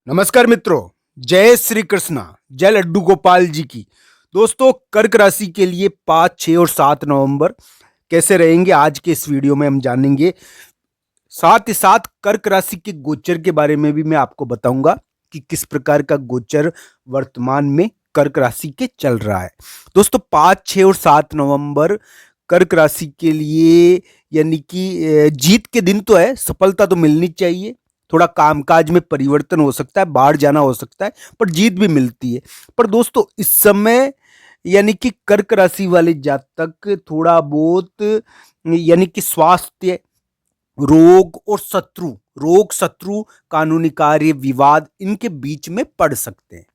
नमस्कार मित्रों, जय श्री कृष्णा, जय लड्डू गोपाल जी की। दोस्तों, कर्क राशि के लिए 5, 6 और 7 नवंबर कैसे रहेंगे आज के इस वीडियो में हम जानेंगे। साथ ही साथ कर्क राशि के गोचर के बारे में भी मैं आपको बताऊंगा कि किस प्रकार का गोचर वर्तमान में कर्क राशि के चल रहा है। दोस्तों, 5, 6 और 7 नवंबर कर्क राशि के लिए यानी कि जीत के दिन तो है, सफलता तो मिलनी चाहिए। थोड़ा कामकाज में परिवर्तन हो सकता है, बाहर जाना हो सकता है, पर जीत भी मिलती है। पर दोस्तों, इस समय यानी कि कर्क राशि वाले जातक थोड़ा बहुत यानी कि स्वास्थ्य, रोग शत्रु, कानूनी कार्य, विवाद, इनके बीच में पड़ सकते हैं।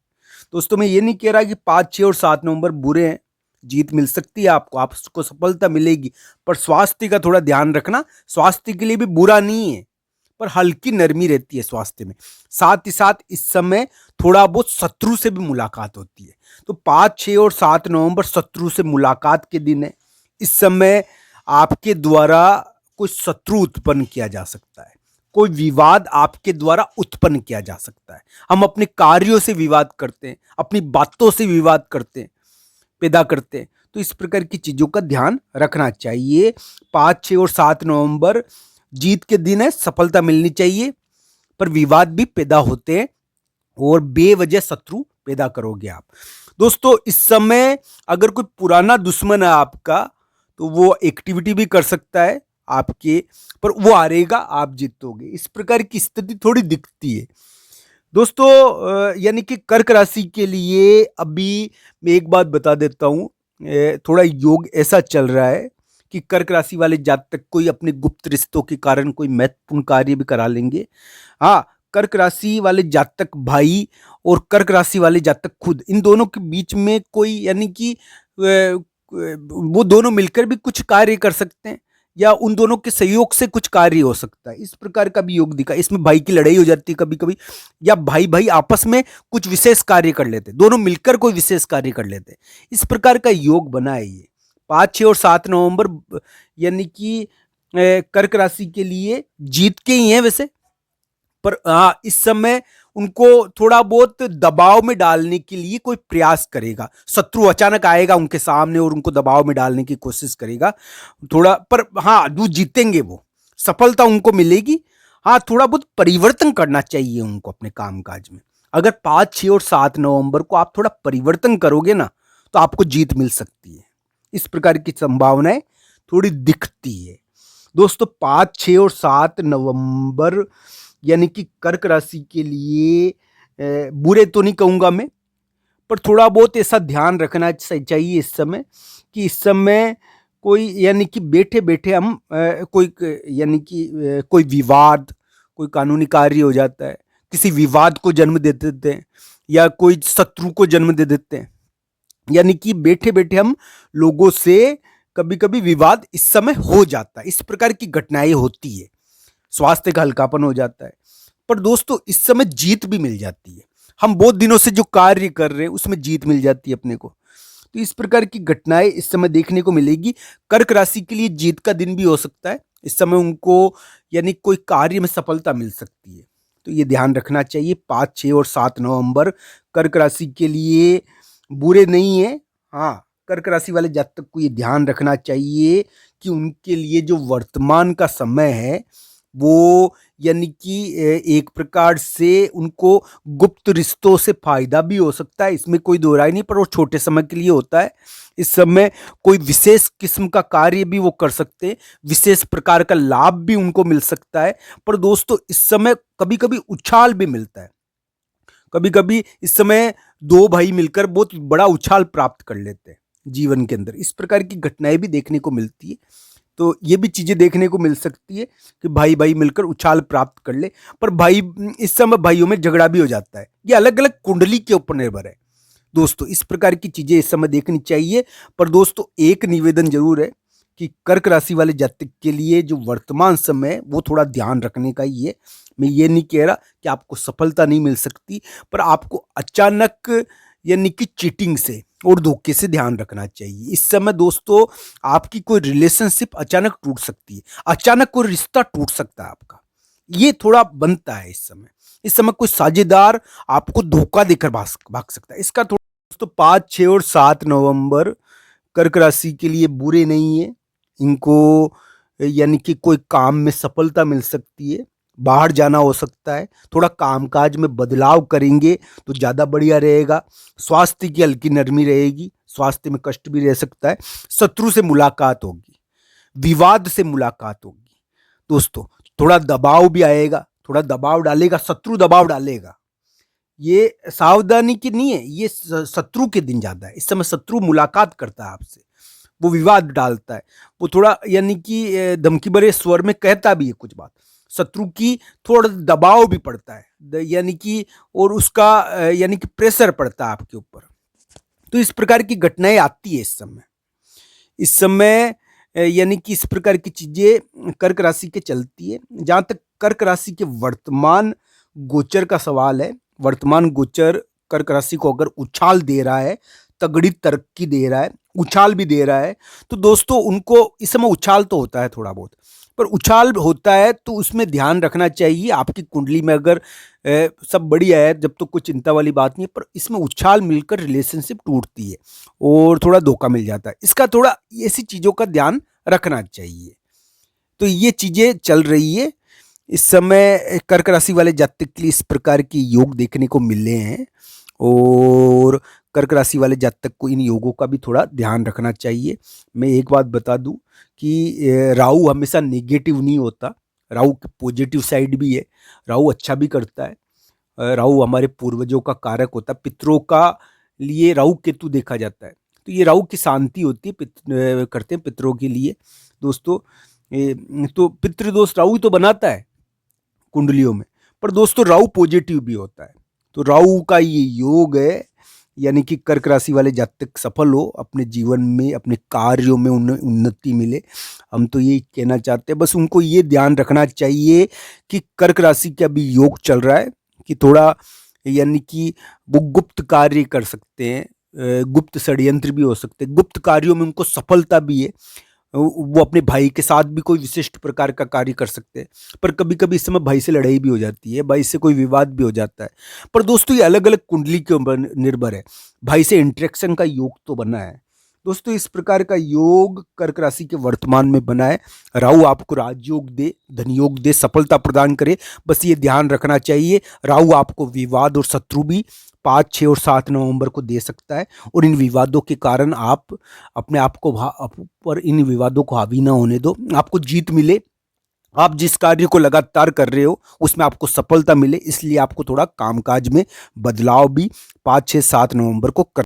दोस्तों, मैं ये नहीं कह रहा कि 5, 6 और 7 नवंबर बुरे हैं। जीत मिल सकती है आपको सफलता मिलेगी, पर स्वास्थ्य का थोड़ा ध्यान रखना। स्वास्थ्य के लिए भी बुरा नहीं है, पर हल्की नरमी रहती है स्वास्थ्य में। साथ ही साथ इस समय थोड़ा बहुत शत्रु से भी मुलाकात होती है। तो 5, 6 और 7 नवंबर शत्रु से मुलाकात के दिन है। इस समय आपके द्वारा कोई शत्रु उत्पन्न किया जा सकता है, कोई विवाद आपके द्वारा उत्पन्न किया जा सकता है। हम अपने कार्यों से विवाद करते हैं, अपनी बातों से विवाद करते हैं, पैदा करते हैं। तो इस प्रकार की चीजों का ध्यान रखना चाहिए। 5, 6 और 7 नवंबर जीत के दिन है, सफलता मिलनी चाहिए, पर विवाद भी पैदा होते हैं और बेवजह शत्रु पैदा करोगे आप। दोस्तों, इस समय अगर कोई पुराना दुश्मन है आपका, तो वो एक्टिविटी भी कर सकता है आपके, पर वो हारेगा, आप जीतोगे। इस प्रकार की स्थिति थोड़ी दिखती है। दोस्तों, यानी कि कर्क राशि के लिए अभी मैं एक बात बता देता हूं। थोड़ा योग ऐसा चल रहा है कि कर्क राशि वाले जातक कोई अपने गुप्त रिश्तों के कारण कोई महत्वपूर्ण कार्य भी करा लेंगे। हाँ, कर्क राशि वाले जातक भाई और कर्क राशि वाले जातक खुद, इन दोनों के बीच में कोई यानी कि वो दोनों मिलकर भी कुछ कार्य कर सकते हैं, या उन दोनों के सहयोग से कुछ कार्य हो सकता है। इस प्रकार का भी योग दिखा। इसमें भाई की लड़ाई हो जाती है कभी कभी, या भाई भाई आपस में कुछ विशेष कार्य कर लेते हैं, दोनों मिलकर कोई विशेष कार्य कर लेते हैं। इस प्रकार का योग बना है ये 5, 6 और 7 नवंबर यानी कि कर्क राशि के लिए जीत के ही है वैसे। पर हाँ, इस समय उनको थोड़ा बहुत दबाव में डालने के लिए कोई प्रयास करेगा। शत्रु अचानक आएगा उनके सामने और उनको दबाव में डालने की कोशिश करेगा थोड़ा। पर हाँ, वो जीतेंगे, वो सफलता उनको मिलेगी। हाँ, थोड़ा बहुत परिवर्तन करना चाहिए उनको अपने कामकाज में। अगर 5, 6 और 7 नवंबर को आप थोड़ा परिवर्तन करोगे ना, तो आपको जीत मिल सकती है। इस प्रकार की संभावनाएं थोड़ी दिखती है। दोस्तों, 5, 6 और 7 नवंबर यानी कि कर्क राशि के लिए बुरे तो नहीं कहूंगा मैं, पर थोड़ा बहुत ऐसा ध्यान रखना चाहिए इस समय कि इस समय कोई यानी कि बैठे बैठे हम यानी कि कोई विवाद, कोई कानूनी कार्य हो जाता है, किसी विवाद को जन्म दे देते हैं, या कोई शत्रु को जन्म दे देते हैं। यानी कि बैठे बैठे हम लोगों से कभी कभी विवाद इस समय हो जाता है। इस प्रकार की घटनाएं होती है, स्वास्थ्य का हल्कापन हो जाता है। पर दोस्तों, इस समय जीत भी मिल जाती है। हम बहुत दिनों से जो कार्य कर रहे हैं उसमें जीत मिल जाती है अपने को। तो इस प्रकार की घटनाएं इस समय देखने को मिलेगी। कर्क राशि के लिए जीत का दिन भी हो सकता है इस समय उनको, यानी कोई कार्य में सफलता मिल सकती है। तो ये ध्यान रखना चाहिए। 5, 6 और 7 नवंबर कर्क राशि के लिए बुरे नहीं है। हाँ, कर्क राशि वाले जातक को ये ध्यान रखना चाहिए कि उनके लिए जो वर्तमान का समय है वो यानी कि एक प्रकार से उनको गुप्त रिश्तों से फायदा भी हो सकता है, इसमें कोई दो राय नहीं, पर वो छोटे समय के लिए होता है। इस समय कोई विशेष किस्म का कार्य भी वो कर सकते हैं, विशेष प्रकार का लाभ भी उनको मिल सकता है। पर दोस्तों, इस समय कभी कभी उछाल भी मिलता है। कभी कभी इस समय दो भाई मिलकर बहुत बड़ा उछाल प्राप्त कर लेते हैं जीवन के अंदर। इस प्रकार की घटनाएं भी देखने को मिलती है। तो ये भी चीजें देखने को मिल सकती है कि भाई भाई मिलकर उछाल प्राप्त कर ले। पर भाई, इस समय भाइयों में झगड़ा भी हो जाता है। ये अलग अलग कुंडली के ऊपर निर्भर है। दोस्तों, इस प्रकार की चीजें इस समय देखनी चाहिए। पर दोस्तों, एक निवेदन जरूर है कि कर्क राशि वाले जातक के लिए जो वर्तमान समय है वो थोड़ा ध्यान रखने का ही है। मैं ये नहीं कह रहा कि आपको सफलता नहीं मिल सकती, पर आपको अचानक यानी कि चीटिंग से और धोखे से ध्यान रखना चाहिए। इस समय दोस्तों, आपकी कोई रिलेशनशिप अचानक टूट सकती है, अचानक कोई रिश्ता टूट सकता है आपका। ये थोड़ा बनता है इस समय। इस समय कोई साझेदार आपको धोखा देकर भाग सकता है। इसका थोड़ा दोस्तों 5, 6 और 7 नवंबर कर्क राशि के लिए बुरे नहीं है। इनको यानी कि कोई काम में सफलता मिल सकती है, बाहर जाना हो सकता है, थोड़ा कामकाज में बदलाव करेंगे तो ज़्यादा बढ़िया रहेगा। स्वास्थ्य की हल्की नरमी रहेगी, स्वास्थ्य में कष्ट भी रह सकता है। शत्रु से मुलाकात होगी, विवाद से मुलाकात होगी दोस्तों। थोड़ा दबाव भी आएगा, थोड़ा दबाव डालेगा, शत्रु दबाव डालेगा। ये सावधानी की नहीं है, ये शत्रु के दिन ज़्यादा है। इस समय शत्रु मुलाकात करता है आपसे, वो विवाद डालता है, वो थोड़ा यानी कि धमकी भरे स्वर में कहता भी है कुछ बात। शत्रु की थोड़ा दबाव भी पड़ता है, यानी कि और उसका यानी कि प्रेशर पड़ता है आपके ऊपर। तो इस प्रकार की घटनाएं आती है इस समय यानी कि इस प्रकार की चीजें कर्क राशि के चलती है। जहां तक कर्क राशि के वर्तमान गोचर का सवाल है, वर्तमान गोचर कर्क राशि को अगर उछाल दे रहा है, तगड़ी तरक्की दे रहा है, उछाल भी दे रहा है, तो दोस्तों उनको इस समय उछाल तो होता है थोड़ा बहुत, पर उछाल होता है तो उसमें ध्यान रखना चाहिए। आपकी कुंडली में अगर सब बढ़िया है, जब तो कोई चिंता वाली बात नहीं है, पर इसमें उछाल मिलकर रिलेशनशिप टूटती है और थोड़ा धोखा मिल जाता है। इसका थोड़ा ऐसी चीज़ों का ध्यान रखना चाहिए। तो ये चीज़ें चल रही है इस समय कर्क राशि वाले जातक के लिए। इस प्रकार के योग देखने को मिले हैं और कर्क राशि वाले जातक को इन योगों का भी थोड़ा ध्यान रखना चाहिए। मैं एक बात बता दूं कि राहु हमेशा नेगेटिव नहीं होता, राहु की पॉजिटिव साइड भी है, राहु अच्छा भी करता है। राहु हमारे पूर्वजों का कारक होता है, पितरों का लिए राहु केतु देखा जाता है। तो ये राहु की शांति होती है, करते हैं पितरों के लिए दोस्तों। तो पितृदोष राहु ही तो बनाता है कुंडलियों में, पर दोस्तों राहु पॉजिटिव भी होता है। तो राहु का ये योग है, यानी कि कर्क राशि वाले जातक सफल हो अपने जीवन में, अपने कार्यों में उन्हें उन्नति मिले। हम तो ये कहना चाहते हैं, बस उनको ये ध्यान रखना चाहिए कि कर्क राशि का भी योग चल रहा है कि थोड़ा यानी कि वो गुप्त कार्य कर सकते हैं, गुप्त षड्यंत्र भी हो सकते हैं, गुप्त कार्यों में उनको सफलता भी है। वो अपने भाई के साथ भी कोई विशिष्ट प्रकार का कार्य कर सकते हैं, पर कभी कभी इस समय भाई से लड़ाई भी हो जाती है, भाई से कोई विवाद भी हो जाता है। पर दोस्तों ये अलग अलग कुंडली के ऊपर निर्भर है, भाई से इंटरेक्शन का योग तो बना है दोस्तों। इस प्रकार का योग कर्क राशि के वर्तमान में बना है। राहु आपको राजयोग दे, धनयोग दे, सफलता प्रदान करे, बस ये ध्यान रखना चाहिए। राहु आपको विवाद और शत्रु भी 5, 6 और 7 नवंबर को दे सकता है, और इन विवादों के कारण आप अपने आप को पर इन विवादों को हावी ना होने दो, आपको जीत मिले। आप जिस कार्य को लगातार कर रहे हो उसमें आपको सफलता मिले, इसलिए आपको थोड़ा कामकाज में बदलाव भी 5, 6, 7 नवंबर को कर